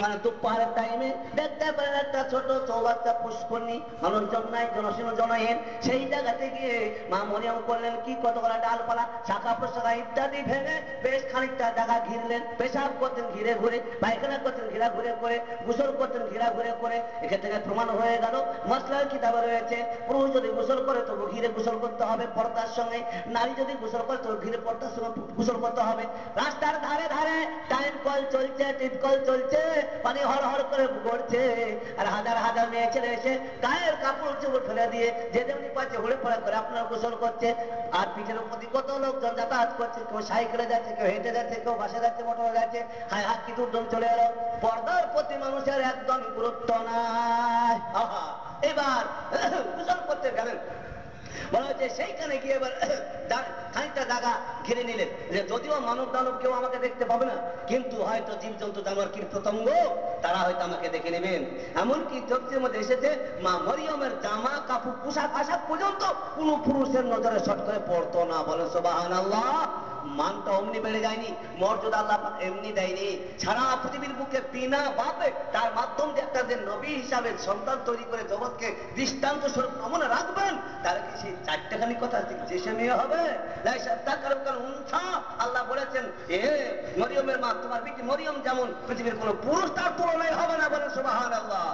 মানে দুপুরের টাইমে দেখতে পেলেন একটা ছোট চৌবাচ্চা পুষ্করণী, মানুষজন নাই, জনশীল জনহীন। সেই জায়গাতে গিয়ে মা মরিয়ম করলেন কি, কতগুলা ডালপালা শাখা প্রশাখা ইত্যাদি ভেঙে বেশ খানিকটা জায়গা ঘিরলেন। পেশাব করতেন ঘিরে ঘুরে, পায়খানা করতেন ঘিরা ঘুরে করে, গোসল করতেন ঘিরা ঘুরে করে। এখান থেকে প্রমাণ হয়ে গেল মশলার কিতাবে রয়েছে, পুরুষ যদি গোসল করে তবু ঘিরে গোসল করতে হবে পর্দার সঙ্গে, নারী যদি গোসল করে তবু ঘিরে পর্দার সঙ্গে গোসল করতে হবে। রাস্তার ধারে ধারে টাইম কল চলছে, টিপ কল চলছে, পানি হর হর করে গড়ছে, আর হাজার হাজার মেয়ে ছেলে এসে গায়ের কাপড় চোপড় ফেলে দিয়ে যে যেমনি পাচ্ছে হুড়ে পড়ে করে আপনার গোসল করছে। আর পিঠের উপর কত লোকজন যাতায়াত করছে, কেউ সাইকেলে যাচ্ছে, কেউ হেঁটে যাচ্ছে, কেউ বাসে যাচ্ছে, মোটরে যাচ্ছে। হায় হাত কি দুর্দম চলে এলো। পর্দার প্রতি মানুষের একদম গুরুত্ব নাই। এবার গোসল করতে গেলেন, বলা হচ্ছে সেইখানে গিয়ে এবার খানিকটা জায়গা ঘিরে নিলেন, যে যদিও মানব দানব কেউ আমাকে দেখতে পাবে না, কিন্তু হয়তো জীবজন্তু জানোয়ার কীট পতঙ্গ তারা হয়তো আমাকে দেখে নেবেন। এমনকি চোখের মধ্যে এসেছে মা মরিয়মের জামা কাপড় পোশাক আশাক পর্যন্ত কোন পুরুষের নজরে শট করে পড়তো না। বলে সুবহানাল্লাহ। মানটা অমনি বেড়ে যায়নি, মর্যাদা আল্লাহ এমনি দেয়নি। সারা পৃথিবীর বুকে বিনা বাপে তার মাধ্যম দিয়ে একটা যে নবী হিসাবে সন্তান তৈরি করে জগৎকে দৃষ্টান্ত স্বরূপ নমুনা রাখবেন, তার কি সেই চারটাখানি কথা যে সে মেয়ে হবে? আল্লাহ বলেছেন, এ মরিয়মের মা, তোমার বিটি মরিয়ম যেমন পৃথিবীর কোন পুরুষ তার তুলনায় হবে না। বলে সুবহানাল্লাহ।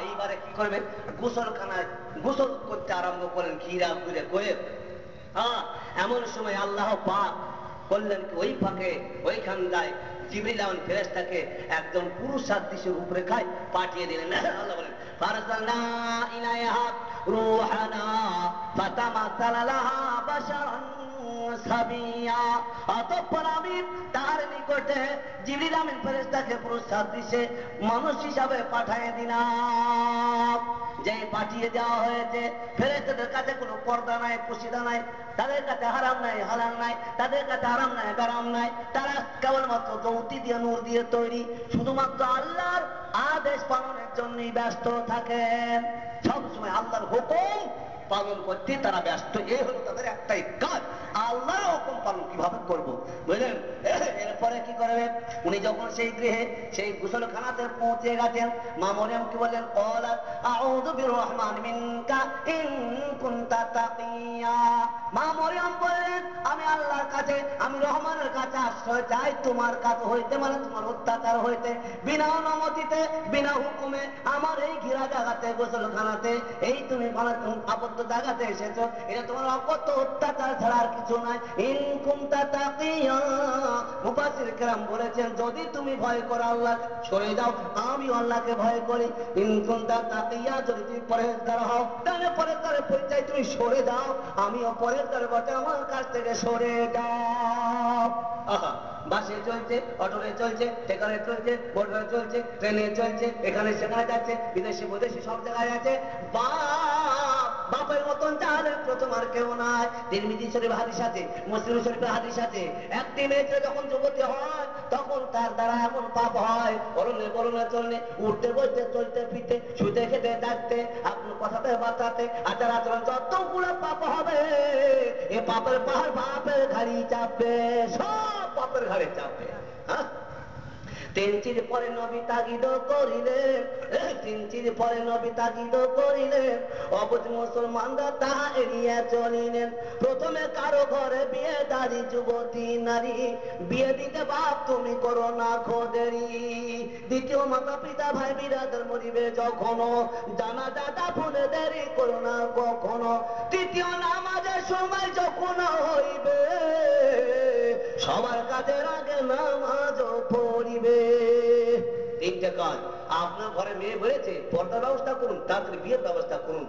এইবারে কি করবেন? গোসলখানায় গোসল করতে আরম্ভ করেন ঘিরা ঘুরে করে। এমন সময় আল্লাহ পাক করলেন কি, ওই ফাঁকে ওইখানটায় জিবরিল আমিন ফেরেশতাকে একজন পুরুষ সাদৃশ্যের রূপরেখায় পাঠিয়ে দিলেন। আল্লাহ বলেন, ফারসালনা ইলাইহা রূহানা ফাতামাসালা লাহা বাশারান সাবিয়া। অতঃপর আমি তার নিকটে জিবরিল আমিন ফেরেশতাকে পুরুষ সাদৃশ্যে মানুষ হিসাবে পাঠিয়ে দিলাম। যে পাঠিয়ে দেওয়া হয়েছে, ফেরেশতাদের কাছে কোনো পর্দা নাই, পুশিদা নাই, তাদের কাছে হারাম নাই, হালাল নাই, তাদের কাছে হারাম নাই, হারাম নাই। তারা কেবলমাত্র জ্যোতি দিয়ে, নূর দিয়ে তৈরি, শুধুমাত্র আল্লাহর আদেশ পালনের জন্যই ব্যস্ত থাকেন। সবসময় আল্লাহর হুকুম পালন করতে তারা ব্যস্ত। এই হলো তাদের একটাই কাজ, আল্লাহর হুকুম পালন কিভাবে করবো, বুঝলেন? এরপরে কি করবে? উনি যখন সেই গৃহে, সেই গোসলখানাতে পৌঁছে গেছেন, মা মরিয়ম কি বললেন? ক্বালাত আউযু বিররহমান মিনকা ইন কুনতা তাকিয়া। মা মরিয়ম বললেন, আমি আল্লাহর কাছে, আমি রহমানের কাছে আশ্রয় চাই তোমার কাছে হইতে, মানে তোমার অত্যাচার হইতে, বিনা অনুমতিতে, বিনা হুকুমে আমার এই ঘিরা জায়গাতে, গোসলখানাতে, এই তুমি আবদ্ধ জায়গাতে এসেছো, এটা তোমার অকথ্য অত্যাচার ছাড়া আর কিছু নয়। ইন কুনতা তাকিয়া, মুফাসসির কেরাম বলেছেন, যদি তুমি ভয় করো আল্লাহ, সরে যাও, আমি আল্লাহকে ভয় করি। ইন কুনতা তাকিয়া, যদি তুমি পরহেজগার হও, তাহলে পরহেজগারের পরিচয় তুমি সরে যাও, আমিও পরহেজগার বটে, আমার কাছ থেকে সরে যাও। বাসে চলছে, অটোরে চলছে, ট্রেকারে চলছে, বোটে চলছে, ট্রেনে চলছে, এখানে সেখানে যাচ্ছে, বিদেশি বৈদেশি সব জায়গায় আছে। বাপের মতন চালের প্রথম আর কেউ নাই। তিরমিজি শরীফ হাদিস আছে, মুসলিম শরীফের হাদিস আছে, একটি মেয়ে যখন যুবতী হয় তখন তার দ্বারা এমন পাপ হয়, বলনে বলনে চলনে, উঠতে বসতে, চলতে ফিরতে, শুতে খেতে থাকতে, আপনার কথাতে বাঁচাতে, আচার আচরণ, যতগুলো পাপ হবে, এ পাপের পাহাড় বাপের ঘাড়ি চাপবে, সব পাপের ঘাড়ে চাপবে। তিন চির পরে নবী তাগিদ করিলেন, তিন চির পরে নবী তাগিদ করিলেন, অবুঝ মুসলমানরা তাহা এড়িয়ে চলিলেন। প্রথমে কারো ঘরে বিয়ে দাঁড়ি যুবতী নারী, বিয়ে দিতে বাপ তুমি করো না খোদেরি। দ্বিতীয় মাতা পিতা ভাই বিরাদের মরিবে যখনো, জানা দাদা ফুলে দেরি করো না কখনো। তৃতীয় নামাজের সময় যখন হইবে, সবার কাজের আগে নামাজও পড়িবে। তিনটে কাজ। আপনার ঘরে মেয়ে বেড়েছে, পর্দার ব্যবস্থা করুন, তাড়াতাড়ি বিয়ের ব্যবস্থা করুন।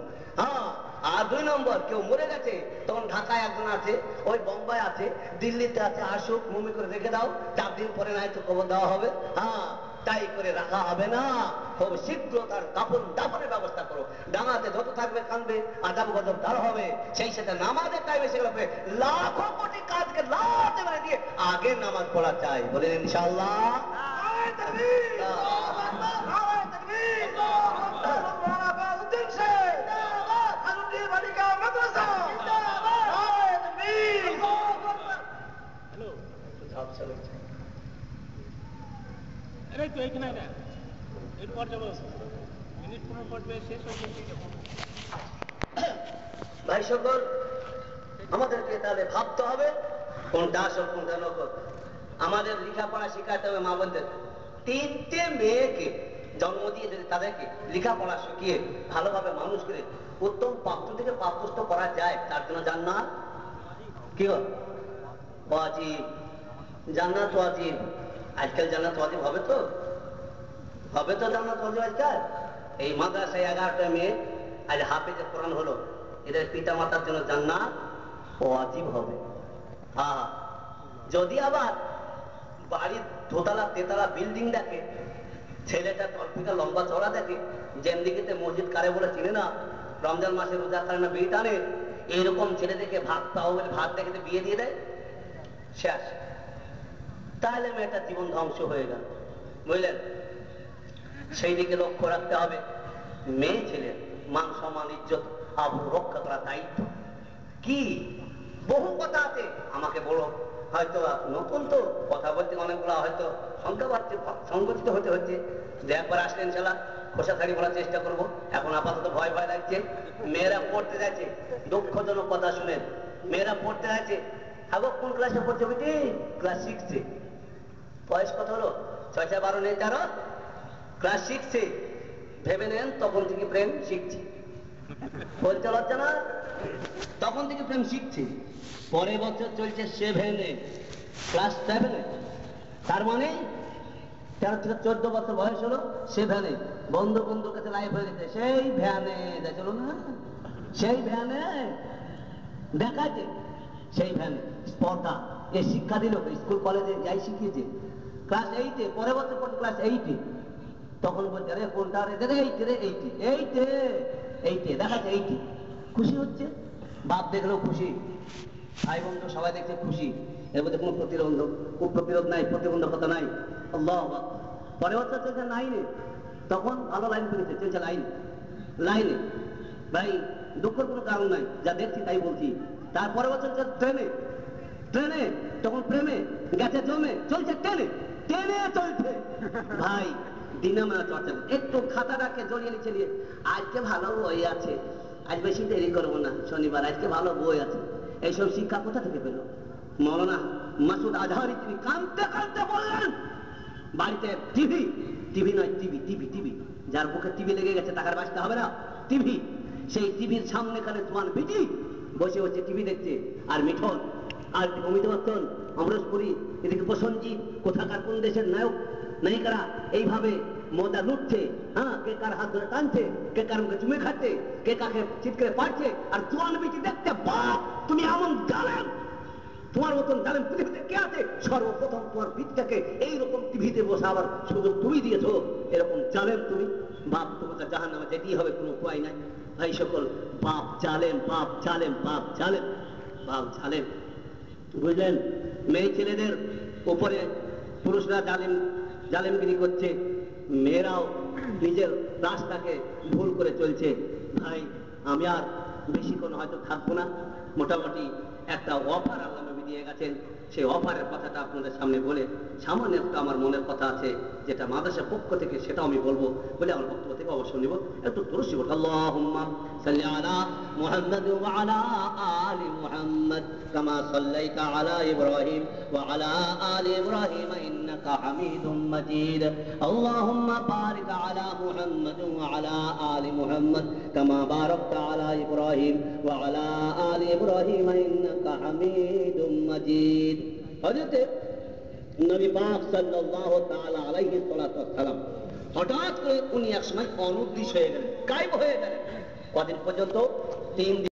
আর দুই নম্বর, কেউ মরে গেছে, তখন ঢাকায় একজন আছে, ওই বোম্বাই আছে, দিল্লিতে আছে, আসুক, মমি করে রেখে দাও, 4 দিন পরে নাই তো কবর দেওয়া হবে। তাই করে রাখা হবে না, খুব শীঘ্র তার কাপড় দাফনের ব্যবস্থা করো। ডাঙাতে যত থাকবে কানবে, আজাব গজব তার হবে। সেই সাথে নামাজের টাইমে সেগুলো লাখো কোটি কাজকে লাতে মানে দিয়ে আগে নামাজ পড়া চাই। বলেন ইনশাআল্লাহ। তো এইখানে না এরপর যাবো মিনিট 15 পর শেষ হয়ে যাবে। ভাই সকল, আমাদেরকে তাহলে ভাবতে হবে কোনটা আসল কোনটা নকল। আমাদের লেখাপড়া শিখাতে হবে মা বোনদের। 3টে মেয়েকে জন্ম দিয়ে যদি তাদেরকে লেখাপড়া শিখিয়ে ভালোভাবে মানুষ করে উত্তম পাত্র থেকে পাত্রস্থ করা যায়, তার জন্য জান্নাত কি ওয়াজিব। জান্নাত ওয়াজিব। আজকাল জান্নাত ওয়াজিব হবে তো? হবে তো জান্নাত ওয়াজিব আজকাল? এই মাদ্রাসায় 11টা মেয়ে আজ হাফেজে কোরআন হলো, এদের পিতা মাতার জন্য জান্নাত ওয়াজিব হবে। যদি আবার বাড়ির দোতলা তেতলা বিল্ডিং দেখে, ছেলেটা তলপিটা লম্বা চড়া দেখে, জেন্দিগিতে মসজিদ কারে বলে চিনে না, রমজান মাসে রোজা করে না, বিয়ে টানে, এইরকম ছেলে দেখে ভাত পাও বলে ভাত দেখে বিয়ে দিয়ে দেয়, শেষ। তাহলে মেয়েটার জীবন ধ্বংস হয়ে গেল, বুঝলেন? সেই দিকে লক্ষ্য রাখতে হবে। মেয়ে ছেলের মান সম্মান ইজ্জত আবরু রক্ষা করা দায়িত্ব কি? বহু কথা আছে, আমাকে বলো, হয়তো নতুন তো কথা বলতে অনেকগুলো হয়তো সংখ্যা বাড়ছে, সংগঠিত হতে হচ্ছে। একবার আসলেন ইনশাল্লাহ খোসা ছাড়ি বলার চেষ্টা করবো। এখন আপাতত ভয় ভয় লাগছে। মেয়েরা পড়তে যাচ্ছে, দুঃখজনক কথা শুনেন, মেয়েরা পড়তে যাচ্ছে। আগো কোন ক্লাসে পড়ছে বেটি? ক্লাস 6-এ। বয়স কত হলো? 6-12 নেই 13, ক্লাস 6-এ। ভেবে নেন তখন থেকে প্রেম শিখছে। বলতে লজ্জা না? তখন থেকে প্রেম শিখছে। পরের বছর চলছে 7-এ, ক্লাস 7-এ। তার মানে 13 থেকে 14 বছর বয়স হলো, 7-এ। বন্ধু বন্ধুর কাছে লাইফ হয়ে গেছে, সেই ভ্যানে দেখল না, সেই ভ্যানে দেখাচ্ছে, সেই ভ্যানে স্পর্ধা। এ শিক্ষা দিল স্কুল কলেজে যাই শিখিয়েছে। ক্লাস 8-এ, পরের বছর পড়ছে ক্লাস 8-এ। তখন বলছে আরে কোনটা রে? দেখে 8-এ রে, 8-এ দেখাচ্ছে, 8-এ। খুশি হচ্ছে, বাপ দেখলেও খুশি, ভাই বন্ধু সবাই দেখছে খুশি। এর মধ্যে কোনো প্রতিরোধ নাই, প্রতিবন্ধকতা নাই। আল্লাহ। পরের বছর চলছে 9-এ, তখন ভালো লাইন পেয়েছে, চলছে লাইনে। ভাই দুঃখের কোনো কারণ নাই, যা দেখছি তাই বলছি। তারপরে বছর ট্রেনে, তখন প্রেমে গেছে জমে, চলছে টেনে চলছে। ভাই দিনামানা চর্চা, একটু খাতাটাকে জড়িয়ে নিচে নিয়ে, আজকে ভালো বই আছে, আজ বেশি দেরি করবো না, শনিবার, আজকে ভালো বই আছে। এইসব শিক্ষা কোথা থেকে পেল? মৌলানা মাসুদ আজহারি তিনি কাঁদতে কাঁদতে বললেন, বাড়িতে টিভি নয়, টিভি, যার বুকে টিভি লেগে গেছে টাকার বাঁচতে হবে না, টিভি। সেই টিভির সামনে কানে জোয়ান বিটি বসে বসে টিভি দেখছে, আর মিঠন আর অমিতাভ বচ্চন, অমরেশপুরী, এদিকে প্রসঞ্জিৎ, কোথাকার কোন দেশের নায়ক নায়িকারা এইভাবে মজা লুটছে। কে কার হাত ধরে টানছে, কে কার মুখে চুমে খাচ্ছে, কে কাকে চিৎকারে পারছে, আর জোয়ান বিটি দেখতে, বাপ তুমি এমন জানেন, তোমার মতন জানেন পৃথিবীতে কে আছে? সর্বপ্রথম তোমার বিটিটাকে এইরকম টিভিতে বসাবার সুযোগ তুমি দিয়েছো, এরকম জানেন তুমি? বাপ তোমাকে জাহান্নামে যেতেই হবে, কোনো উপায় নাই। ভাই সকল, বাপ জালেম, বুঝলেন? মেয়ে ছেলেদের উপরে পুরুষরা জালেমগিরি করছে, মেয়েরাও নিজের রাস্তাকে ভুল করে চলছে। ভাই আমি আর বেশিক্ষণ হয়তো থাকবো না, মোটামুটি একটা অফার আল্লাহ নবী দিয়ে গেছেন, সেই অফারের কথাটা আপনাদের সামনে বলে, সামান্য একটা আমার মনের কথা আছে যেটা মাদ্রাসার পক্ষ থেকে, সেটাও আমি বলবো বলে আমার বক্তব্য থেকে অবসর নিব। একটু দুরূদ পড়ি, আল্লাহুম্মা সাল্লি আলা মুহাম্মাদ ওয়া আলা আলি মুহাম্মাদ কামা সাল্লাইতা আলা ইব্রাহিম ওয়া আলা আলি ইব্রাহিম ইন্নাকা হামিদুম মাজিদ। আল্লাহুম্মা বারিক আলা মুহাম্মাদ ওয়া আলা আলি মুহাম্মাদ কামা বারাকতা আলা ইব্রাহিম ওয়া আলা আলি ইব্রাহিম ইন্নাকা হামিদুম মাজিদ। হযরত নবী পাক সাল্লাল্লাহু তাআলা আলাইহি সাল্লাম হঠাৎ করে উনি এক সময় অনুদ্দিষ্ট হয়ে গেলেন, গায়েব হয়ে গেলেন। কদিন পর্যন্ত? 3 দিন।